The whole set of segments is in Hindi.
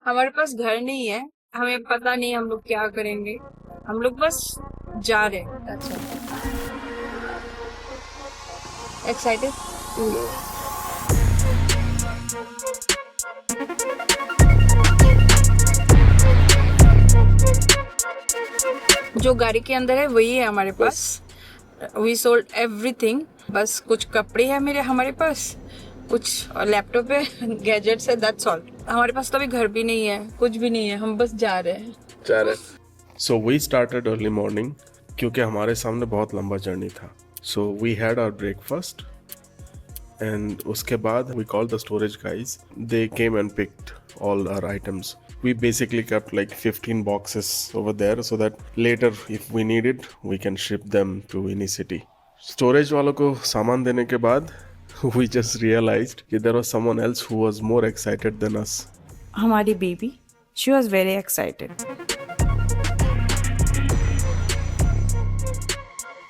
हमारे पास घर नहीं है, हमें पता नहीं हम लोग क्या करेंगे, हम लोग बस जा रहे हैं। अच्छा, एक्साइटेड। जो गाड़ी के अंदर है वही है हमारे पास। We sold everything. बस कुछ कपड़े हैं हमारे पास, कुछ लैपटॉप है, गैजेट्स है, दैट्स ऑल। हमारे पास तो अभी घर भी नहीं है, कुछ भी नहीं है, हम बस जा रहे हैं। So we started early morning क्योंकि हमारे सामने बहुत लंबा जर्नी था। So we had our breakfast and उसके बाद we called the storage guys. They came and picked all our items. We basically kept like 15 boxes over there so that later if we need it we can ship them to any city. Storage वालों को सामान देने के बाद we just realized कि there was someone else who was more excited than us. हमारी baby, she was very excited.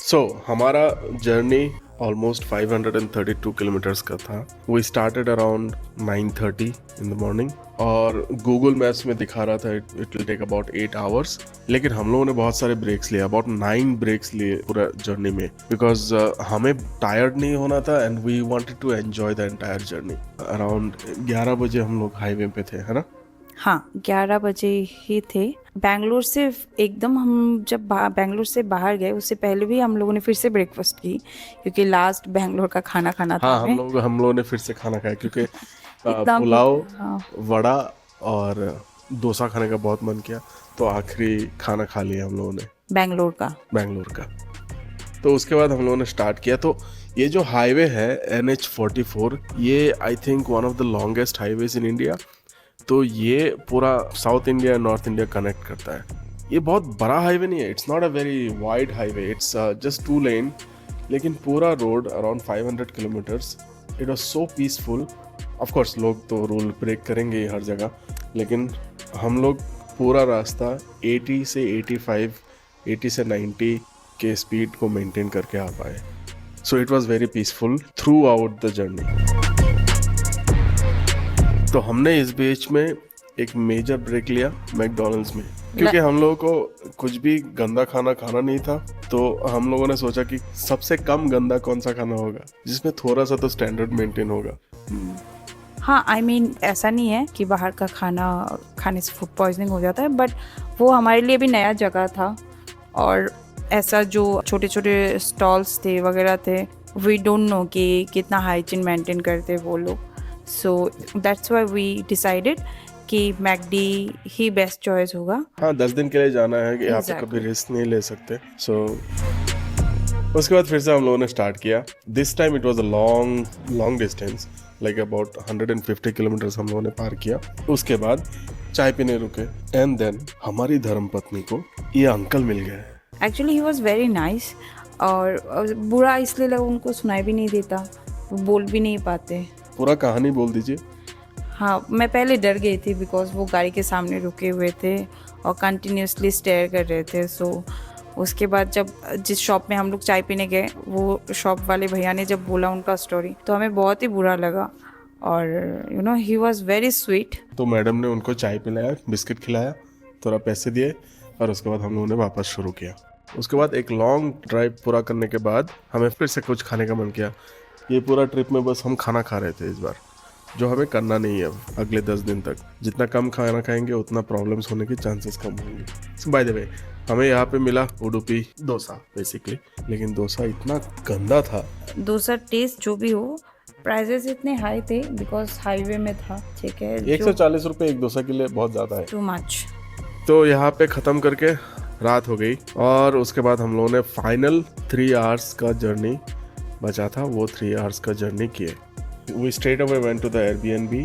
So हमारा जर्नी ऑलमोस्ट 532 किलोमीटर्स का था। We started around 9:30 in the morning और गूगल मैप्स में दिखा रहा था it will take about 8 hours, लेकिन हम लोगों ने बहुत सारे ब्रेक्स लिए, अबाउट 9 ब्रेक्स लिए पूरा जर्नी में, बिकॉज हमें टायर्ड नहीं होना था and we wanted to enjoy the entire journey. Around 11 बजे हम लोग हाईवे पे थे, है ना? हाँ, 11 बजे ही थे। बैंगलोर से एकदम हम जब बैंगलोर से बाहर गए उससे पहले भी हम लोगों ने फिर से ब्रेकफास्ट की, क्योंकि लास्ट बैंगलोर का खाना खाना था। हाँ, हम लोगों ने फिर से खाना खाया क्योंकि इतना पुलाव, हाँ, वड़ा और डोसा खाने का बहुत मन किया, तो आखिरी खाना खा लिया हम लोगों ने बैंगलोर का। तो उसके बाद हम लोगों ने स्टार्ट किया। तो ये जो हाईवे है NH44, ये I think one of the longest highways in India. तो ये पूरा south India and north India connect करता है। ये बहुत बड़ा हाईवे नहीं है, it's not a very wide highway, it's just 2 लेन, लेकिन पूरा road around 500 kilometres. It was so peaceful. Of course लोग तो रूल ब्रेक करेंगे हर जगह, लेकिन हम लोग पूरा रास्ता 80 से 85, 80 से 90 के स्पीड को मेंटेन करके आ पाए। So it was very peaceful through out the journey. तो हमने इस बीच में एक मेजर ब्रेक लिया मैकडॉनल्ड्स में, क्योंकि हम लोगों को कुछ भी गंदा खाना नहीं था। तो हम लोगों ने सोचा कि सबसे कम गंदा कौन सा खाना होगा जिसमें थोड़ा सा तो स्टैंडर्ड मेंटेन होगा। हाँ, I mean, ऐसा नहीं है कि बाहर का खाना खाने से फूड पॉइजनिंग हो जाता है, बट वो हमारे लिए भी नया जगह था और ऐसा जो छोटे छोटे स्टॉल्स थे वगैरह थे, वी डोंट नो कि कितना हाइजीन मेंटेन करते वो लोग। So that's why we decided कि मैकडी ही बेस्ट चॉइस होगा। हाँ, 10 दिन के लिए जाना है कि यहाँ पे कभी रिस्क नहीं ले सकते। सो उसके बाद फिर से हम लोगों ने स्टार्ट किया। This time it was a long distance, like about 150 kilometres हम लोगों ने पार किया। उसके बाद चाय पीने रुके एंड देन हमारी धर्मपत्नी को ये अंकल मिल गए। Actually he was very nice, और बुरा इसलिए लगा, उनको सुनाई भी नहीं देता, वो बोल भी नहीं पाते। पूरा कहानी बोल दीजिए। हाँ, मैं पहले डर गई थी बिकॉज वो गाड़ी के सामने रुके हुए थे और कंटिन्यूसली स्टेयर कर रहे थे। सो उसके बाद जब जिस शॉप में हम लोग चाय पीने गए, वो शॉप वाले भैया ने जब बोला उनका स्टोरी, तो हमें बहुत ही बुरा लगा। और you know he was very sweet. तो मैडम ने उनको चाय पिलाया, बिस्किट खिलाया, थोड़ा पैसे दिए और उसके बाद हम लोगों ने वापस शुरू किया। उसके बाद एक लॉन्ग ड्राइव पूरा करने के बाद हमें फिर से कुछ खाने का मन किया। ये पूरा ट्रिप में बस हम खाना खा रहे थे इस बार, जो हमें करना नहीं है अब अगले 10 दिन तक। जितना कम खाना खाएंगे उतना प्रॉब्लम्स होने के चांसेस कम होंगे। बाय द वे, हमें यहाँ पे मिला उडुपी डोसा बेसिकली, लेकिन डोसा इतना गंदा था। डोसा टेस्ट जो भी हो, प्राइजेस इतने हाई थे बिकॉज हाईवे में था। ठीक है, 140 रुपये एक डोसा के लिए बहुत ज़्यादा है, टू मच। तो यहाँ पे ख़त्म करके रात हो गई और उसके बाद हम लोगों ने फाइनल 3 आवर्स का जर्नी बचा था, वो 3 आवर्स का जर्नी किए। We straight away went to the Airbnb.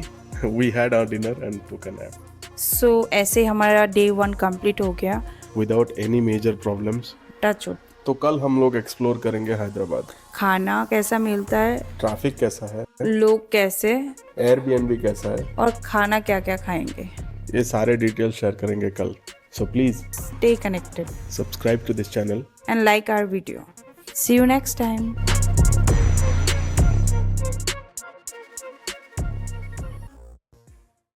We had our dinner and took a nap. So ऐसे हमारा day 1 कंप्लीट हो गया Without any major problems. Touch wood. तो कल हम लोग एक्सप्लोर करेंगे हैदराबाद। खाना कैसा मिलता है, ट्रैफिक कैसा है, लोग कैसे, Airbnb कैसा है और खाना क्या क्या खाएंगे, ये सारे डिटेल शेयर करेंगे कल। So please stay connected subscribe to this channel and like our video. See you next time.